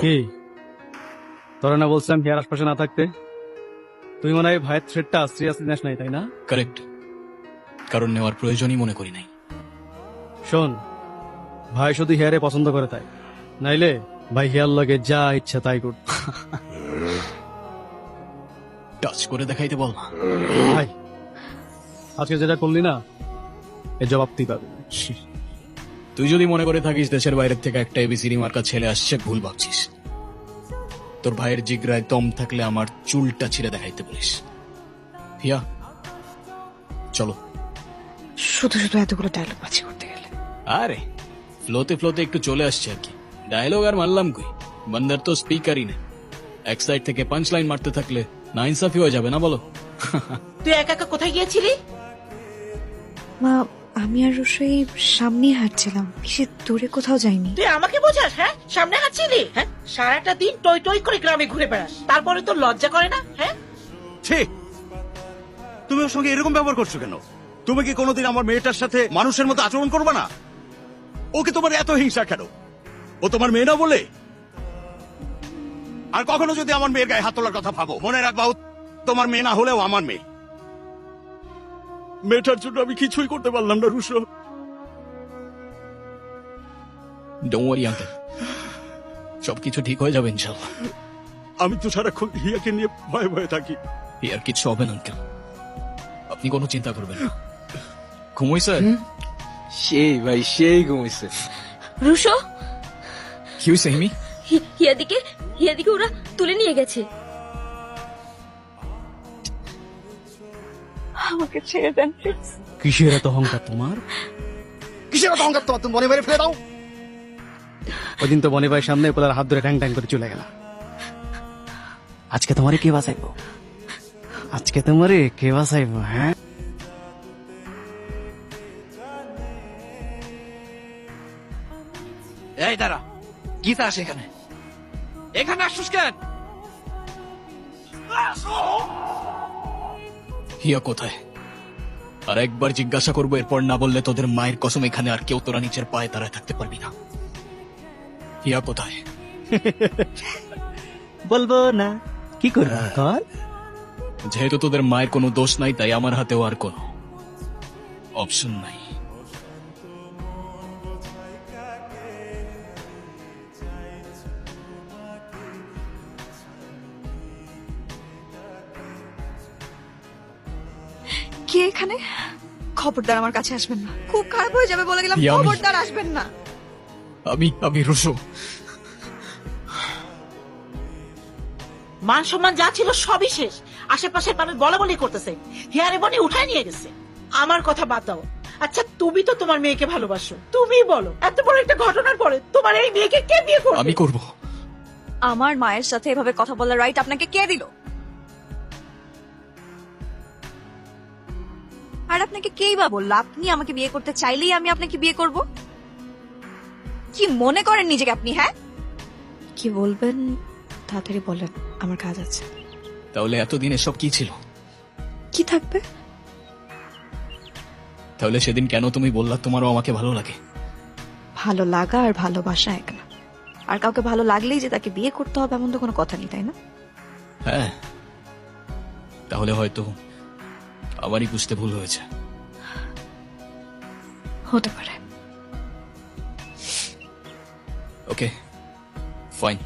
কি তোরা না বলছিলাম হিয়ার আশপাশে না থাকতে? তুই মনে হয় ভাইয়ের থ্রেটটা সিরিয়াসলি নেস নাই, তাই না? কারেক্ট, কারণ নেওয়ার প্রয়োজনই মনে করি নাই। শোন, ভাই শুধু হিয়ারে পছন্দ করে তাই, নাইলে ভাই হিয়ার লগে যা ইচ্ছা তাই করত। টাচ করে দেখাইতে বল না। ভাই আজকে যেটা করলি না, এর জবাব তুই পাবি। তুই যদি মনে করে থাকিস দেশের বাইরের থেকে একটা এবিসিডি মার্কা ছেলে আসছে, ভুল ভাবছিস। তোর ভাইয়ের জিগরায় দম থাকলে আমার চুলটা ছিঁড়ে দেখাইতে বলিস। হিয়া চলো। শুধু শুধু এতগুলো ডায়লগ বাজি করতে গেলে আরে ফ্লোতে ফ্লোতে একটু চলে আসছে আর কি। ডায়লগ আর মারলাম কই, বান্দার তো স্পিকারই না। এক সাইড থেকে পাঁচ লাইন মারতে থাকলে না ইনসাফি হয়ে যাবে না, বলো? তুই একা একা কোথায় গিয়েছিলি? মা, আমি আর রসই সামনে হাঁটছিলাম, বেশি দূরে কোথাও যাইনি। তুই আমাকে বোঝাস? হ্যাঁ, সামনে হাঁটছিলি? হ্যাঁ, সারাটা দিন টই টই করে গ্রামে ঘুরে বেড়াস, তারপরে তোর লজ্জা করে না? হ্যাঁ, ঠিক। তুমি ওর সঙ্গে এরকম ব্যবহার করছো কেন? তুমি কি কোনোদিন আমার মেয়েটার সাথে মানুষের মতো আচরণ করবে না? ওকে তোমার এত হিংসা কেন? ও তোমার মেয়ে না বলে? আর কখনো যদি আমার মেয়ের গায়ে হাত তোলার কথা ভাবো, মনে রাখবা ও তোমার মেয়ে না হলেও আমার মেয়ে। মেয়েটার জন্য আমি কিছুই করতে পারলাম না রুশো। ডোন্ট ওয়ারি আঙ্কেল, সবকিছু ঠিক হয়ে যাবে ইনশাআল্লাহ। আমি তো সারাক্ষণ হিয়াকে নিয়ে ভয়ে ভয়ে থাকি। আর কিচ্ছু হবে না আঙ্কেল, আপনি কোনো চিন্তা করবেন না। ঘুমোইছে? সেই ভাই সেই ঘুমাইছে। রুশো, কি হয়েছে হিমি? হিয়াদিকে ওরা তুলে নিয়ে গেছে। আমাকে ছেড়ে দেন প্লিজ। কিসের এত অহংকার তোমার? কিসের কথা অহংকার তোমার? তুমি মনে মেরে ফেলে দাও। ওইদিন তো বনি ভাইয়ের সামনে পোলার হাত ধরে ট্যাং ট্যাং করে চলে গেল। আজকে তোমারে কে বাঁচাইবো? আজকে তোমারে কে বাঁচাইবো? হ্যাঁ, এই দাঁড়া, গীতা আসে এখানে। এখানে আসছিস কেন? হিয়া কোথায়? আর একবার জিজ্ঞাসা করবো, এরপর না বললে তোদের মায়ের কসম এখানে আর কেউ তোরা নিচের পায়ে দাঁড়ায় থাকতে পারবি না। হিয়া কোথায়? বলবো না, কি করবো কর? যেহেতু তোদের মায়ের কোনো দোষ নাই, তাই আমার হাতেও আর কোনো অপশন নাই। কে এখানে? খবরদার আমার কাছে আসবেন না, খুব খারাপ হয়ে যাবে বলে গেলাম। আমি- খবরদার আসবেন না। আমি রুশো। মান সম্মান যা ছিল সবই শেষ। আশেপাশের মানুষ বলা বলি করতেছে, হিয়ারে বনি উঠায় নিয়ে গেছে। আমার কথা বাদ দাও। আচ্ছা, তুমি তো তোমার মেয়েকে ভালোবাসো, তুমি বলো এত বড় একটা ঘটনার পরে তোমার এই মেয়েকে কে বিয়ে করবে? আমি করব। আমার মায়ের সাথে এভাবে কথা বলার রাইট আপনাকে কে দিল? আর আপনাকে কেই বা বললো আপনি আমাকে বিয়ে করতে চাইলেই আমি আপনাকে বিয়ে করব? কি মনে করেন নিজেকে আপনি? হ্যাঁ, কি বলবেন তাড়াতাড়ি বলেন, আমার কাজ আছে। তাহলে এতদিন এসব কি ছিল? কি থাকবে? তাহলে সেদিন কেন তুমি বললা তোমারও আমাকে ভালো লাগে? ভালো লাগা আর ভালোবাসা এক না। আর কাউকে ভালো লাগলেই যে তাকে বিয়ে করতে হবে এমন তো কোনো কথা নেই, তাই না? হ্যাঁ, তাহলে হয়তো আমারই বুঝতে ভুল হয়েছে। হতে পারে। Okay fine.